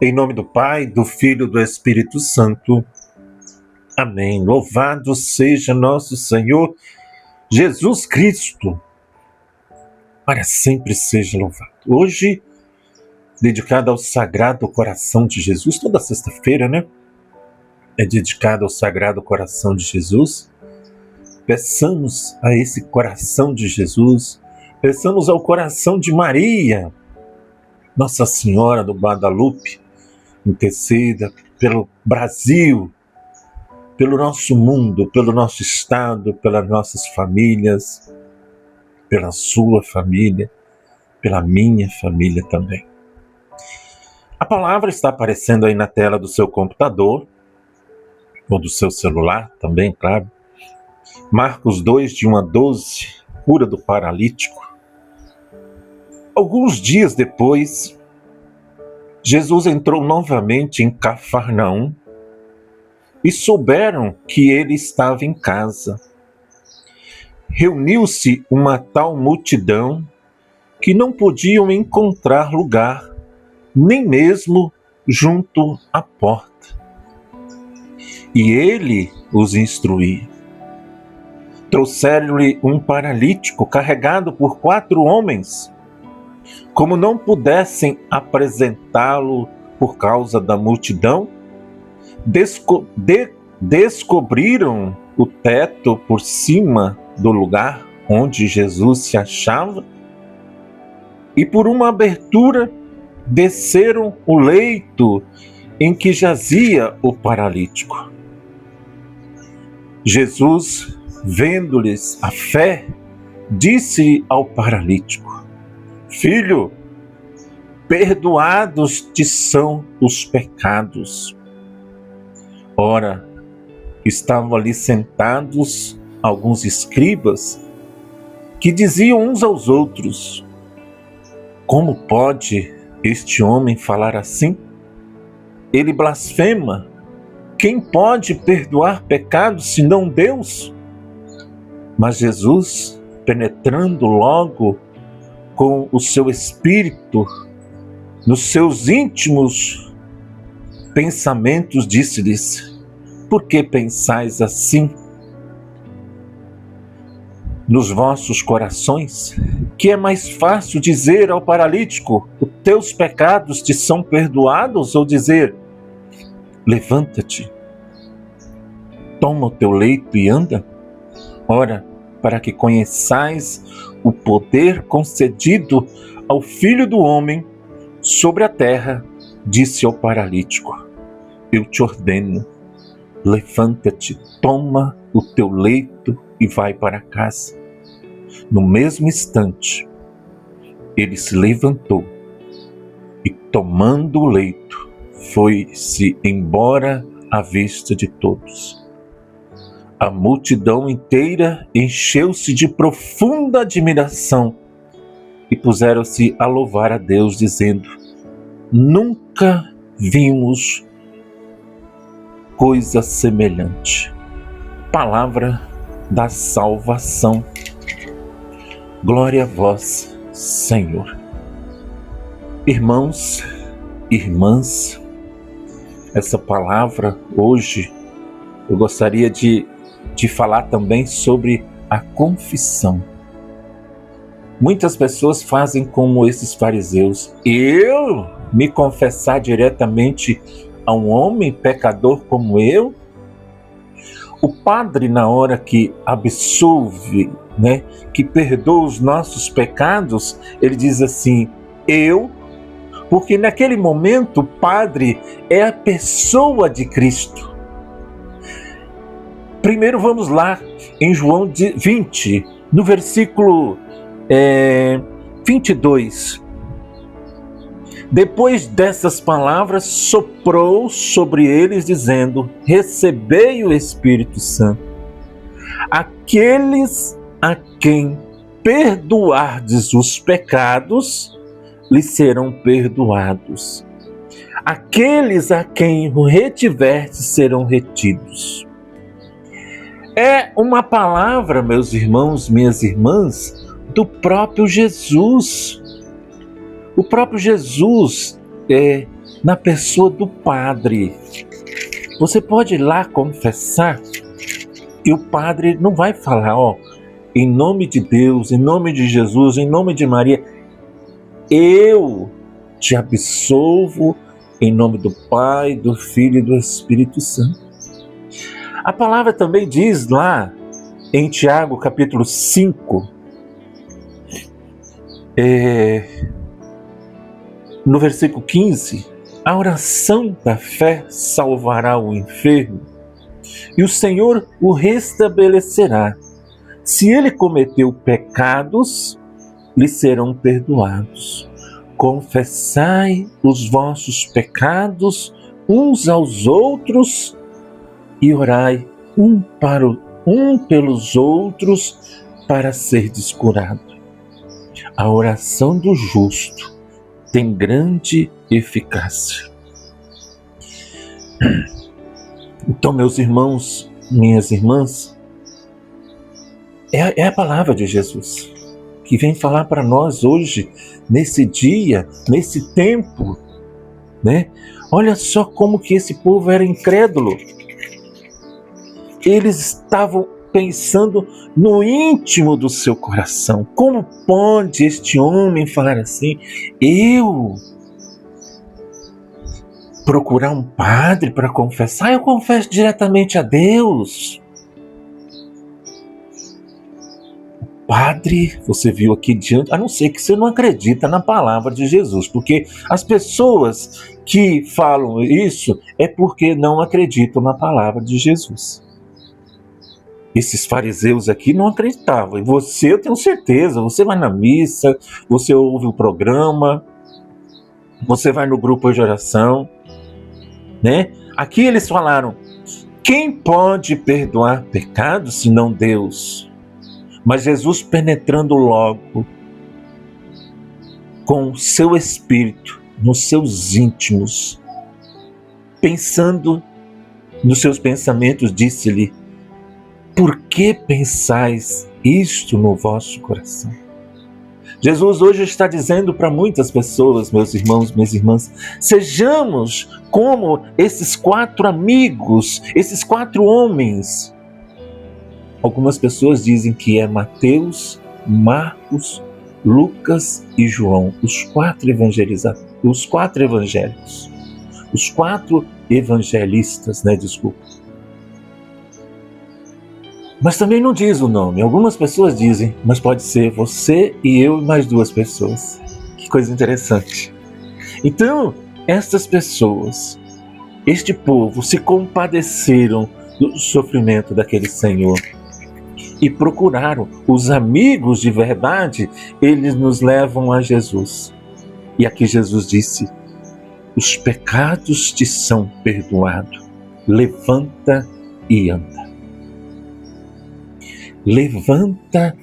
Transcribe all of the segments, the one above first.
Em nome do Pai, do Filho e do Espírito Santo. Amém. Louvado seja nosso Senhor Jesus Cristo. Para sempre seja louvado. Hoje, dedicado ao Sagrado Coração de Jesus, toda sexta-feira, né? É dedicado ao Sagrado Coração de Jesus. Peçamos a esse coração de Jesus, peçamos ao coração de Maria, Nossa Senhora do Guadalupe, interceda pelo Brasil, pelo nosso mundo, pelo nosso estado, pelas nossas famílias, pela sua família, pela minha família também. A palavra está aparecendo aí na tela do seu computador, ou do seu celular também, claro. Marcos 2, de 1 a 12, cura do paralítico. Alguns dias depois, Jesus entrou novamente em Cafarnaum e souberam que ele estava em casa. Reuniu-se uma tal multidão que não podiam encontrar lugar, nem mesmo junto à porta. E ele os instruía. Trouxeram-lhe um paralítico carregado por 4 homens. Como não pudessem apresentá-lo por causa da multidão, descobriram o teto por cima do lugar onde Jesus se achava e por uma abertura desceram o leito em que jazia o paralítico. Jesus, vendo-lhes a fé, disse ao paralítico: Filho, perdoados te são os pecados. Ora, estavam ali sentados alguns escribas que diziam uns aos outros: Como pode este homem falar assim? Ele blasfema. Quem pode perdoar pecados senão Deus? Mas Jesus, penetrando logo com o seu espírito nos seus íntimos pensamentos, disse-lhes: Por que pensais assim nos vossos corações? Que é mais fácil dizer ao paralítico: os teus pecados te são perdoados, ou dizer: levanta-te, toma o teu leito e anda? Ora, para que conheçais o poder concedido ao Filho do Homem sobre a terra, disse ao paralítico: Eu te ordeno, levanta-te, toma o teu leito e vai para casa. No mesmo instante, ele se levantou e, tomando o leito, foi-se embora à vista de todos. A multidão inteira encheu-se de profunda admiração e puseram-se a louvar a Deus, dizendo: Nunca vimos coisa semelhante. Palavra da salvação. Glória a vós, Senhor. Irmãos, irmãs, essa palavra hoje eu gostaria de falar também sobre a confissão. Muitas pessoas fazem como esses fariseus: eu me confessar diretamente a um homem pecador como eu? O padre, na hora que absolve, que perdoa os nossos pecados, ele diz assim: eu, porque naquele momento o padre é a pessoa de Cristo. Primeiro vamos lá em João 20, no versículo 22. Depois dessas palavras, soprou sobre eles, dizendo: Recebei o Espírito Santo. Aqueles a quem perdoardes os pecados, lhes serão perdoados. Aqueles a quem o retiverdes serão retidos. É uma palavra, meus irmãos, minhas irmãs, do próprio Jesus. O próprio Jesus na pessoa do Padre. Você pode ir lá confessar e o Padre não vai falar, em nome de Deus, em nome de Jesus, em nome de Maria, eu te absolvo em nome do Pai, do Filho e do Espírito Santo. A palavra também diz lá em Tiago capítulo 5, no versículo 15, a oração da fé salvará o enfermo e o Senhor o restabelecerá. Se ele cometeu pecados, lhe serão perdoados. Confessai os vossos pecados uns aos outros e orai um pelos outros para serdes curados. A oração do justo tem grande eficácia. Então, meus irmãos, minhas irmãs, é a palavra de Jesus que vem falar para nós hoje, nesse dia, nesse tempo, né? Olha só como que esse povo era incrédulo. Eles estavam pensando no íntimo do seu coração. Como pode este homem falar assim? Eu procurar um padre para confessar? Eu confesso diretamente a Deus. Padre, você viu aqui diante, a não ser que você não acredita na palavra de Jesus, porque as pessoas que falam isso é porque não acreditam na palavra de Jesus. Esses fariseus aqui não acreditavam, e você, eu tenho certeza, você vai na missa, você ouve o programa, você vai no grupo de oração, né? Aqui eles falaram, quem pode perdoar pecados senão Deus? Mas Jesus, penetrando logo com seu espírito nos seus íntimos, pensando nos seus pensamentos, disse-lhe, por que pensais isto no vosso coração? Jesus hoje está dizendo para muitas pessoas, meus irmãos, minhas irmãs, sejamos como esses 4 amigos, esses 4 homens. Algumas pessoas dizem que é Mateus, Marcos, Lucas e João, os 4 evangelizadores, os 4 evangélicos, os 4 evangelistas, desculpa. Mas também não diz o nome. Algumas pessoas dizem, mas pode ser você e eu e mais 2 pessoas. Que coisa interessante. Então, estas pessoas, este povo, se compadeceram do sofrimento daquele Senhor e procuraram. Os amigos de verdade, eles nos levam a Jesus. E aqui Jesus disse, os pecados te são perdoados. Levanta e anda. Levanta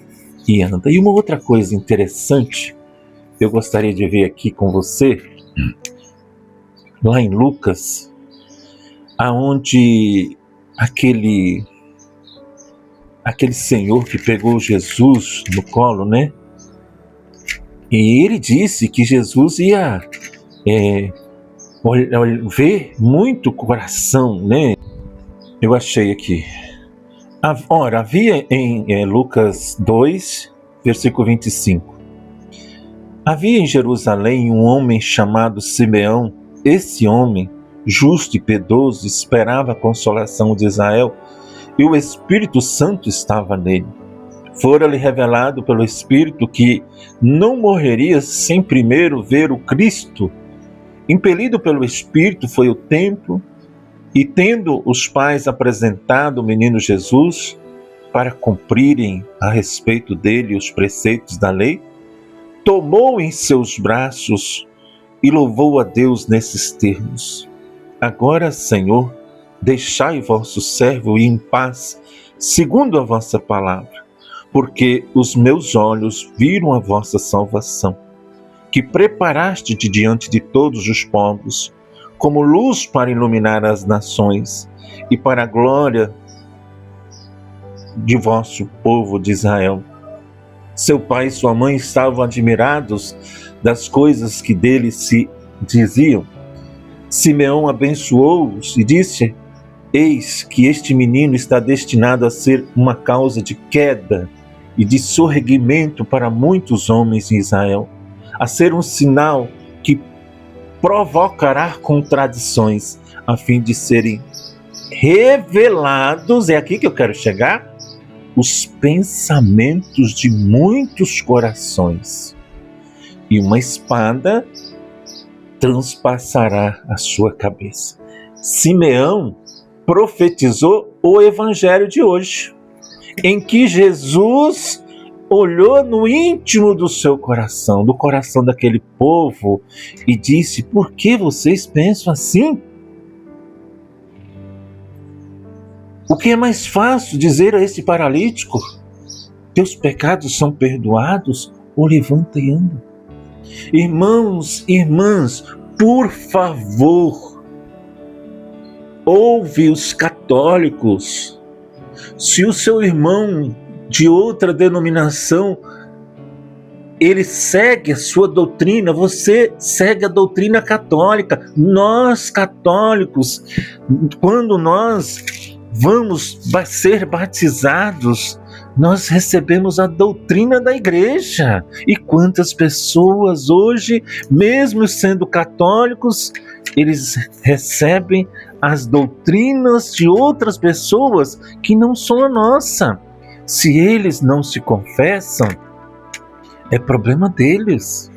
e anda. E uma outra coisa interessante, eu gostaria de ver aqui com você, lá em Lucas, aonde aquele Senhor que pegou Jesus no colo, E ele disse que Jesus ia ver muito coração, Eu achei aqui. Ora, havia em Lucas 2, versículo 25. Havia em Jerusalém um homem chamado Simeão. Esse homem, justo e piedoso, esperava a consolação de Israel, e o Espírito Santo estava nele. Fora-lhe revelado pelo Espírito que não morreria sem primeiro ver o Cristo. Impelido pelo Espírito, foi ao templo, e tendo os pais apresentado o menino Jesus para cumprirem a respeito dele os preceitos da lei, tomou em seus braços e louvou a Deus nesses termos: agora, Senhor, deixai vosso servo ir em paz, segundo a vossa palavra, porque os meus olhos viram a vossa salvação, que preparaste diante de todos os povos, como luz para iluminar as nações e para a glória de vosso povo de Israel. Seu pai e sua mãe estavam admirados das coisas que dele se diziam. Simeão abençoou-os e disse: eis que este menino está destinado a ser uma causa de queda e de sorregimento para muitos homens em Israel, a ser um sinal que provocará contradições, a fim de serem revelados, é aqui que eu quero chegar, os pensamentos de muitos corações, e uma espada transpassará a sua cabeça. Simeão profetizou o evangelho de hoje, em que Jesus olhou no íntimo do seu coração, do coração daquele povo, e disse: por que vocês pensam assim? O que é mais fácil dizer a esse paralítico: teus pecados são perdoados, ou levanta e anda? Irmãos, irmãs, por favor, ouve os católicos. Se o seu irmão de outra denominação, ele segue a sua doutrina, você segue a doutrina católica. Nós católicos, quando nós vamos ser batizados, nós recebemos a doutrina da igreja. E quantas pessoas hoje, mesmo sendo católicos, eles recebem as doutrinas de outras pessoas que não são a nossa. Se eles não se confessam, é problema deles.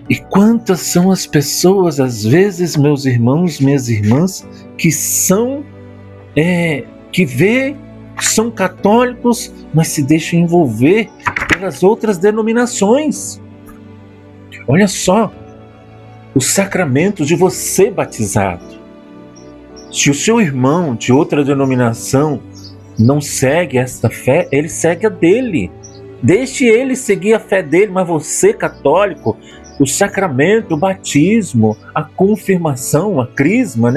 E quantas são as pessoas, às vezes, meus irmãos, minhas irmãs, que são são católicos, mas se deixam envolver pelas outras denominações. Olha só, o sacramento de você batizado. Se o seu irmão de outra denominação não segue esta fé, ele segue a dele. Deixe ele seguir a fé dele, mas você, católico, o sacramento, o batismo, a confirmação, a crisma,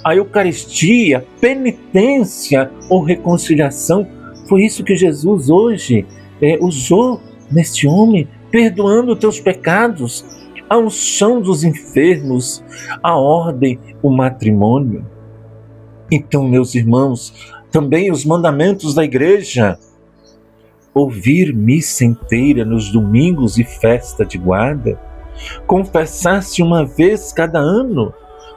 a Eucaristia, a penitência ou reconciliação, foi isso que Jesus hoje usou neste homem, perdoando os teus pecados, a unção dos enfermos, a ordem, o matrimônio. Então, meus irmãos, também os mandamentos da igreja: ouvir missa inteira nos domingos e festa de guarda, confessar-se uma vez cada ano,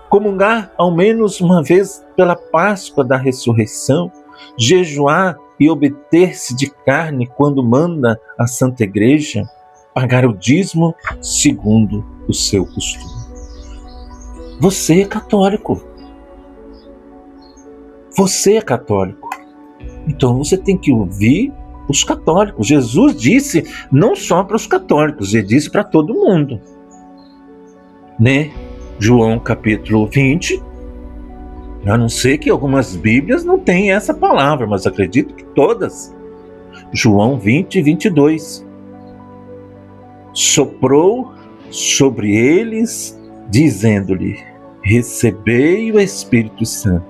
comungar ao menos uma vez pela Páscoa da ressurreição, jejuar e obter-se de carne quando manda a Santa Igreja, pagar o dízimo segundo o seu costume. Você é católico. Você é católico. Então você tem que ouvir os católicos. Jesus disse não só para os católicos, ele disse para todo mundo. João capítulo 20, a não ser que algumas bíblias não tenham essa palavra, mas acredito que todas. João 20, 22. Soprou sobre eles, dizendo-lhe: recebei o Espírito Santo.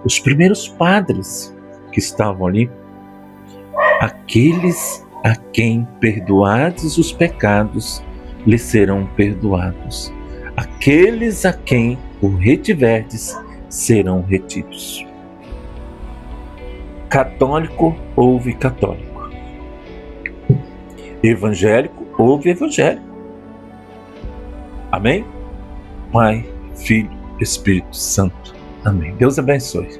Os primeiros padres que estavam ali, aqueles a quem perdoardes os pecados, lhes serão perdoados. Aqueles a quem o retiverdes, serão retidos. Católico ouve católico. Evangélico ouve evangélico. Amém? Pai, Filho, Espírito Santo. Amém. Deus abençoe.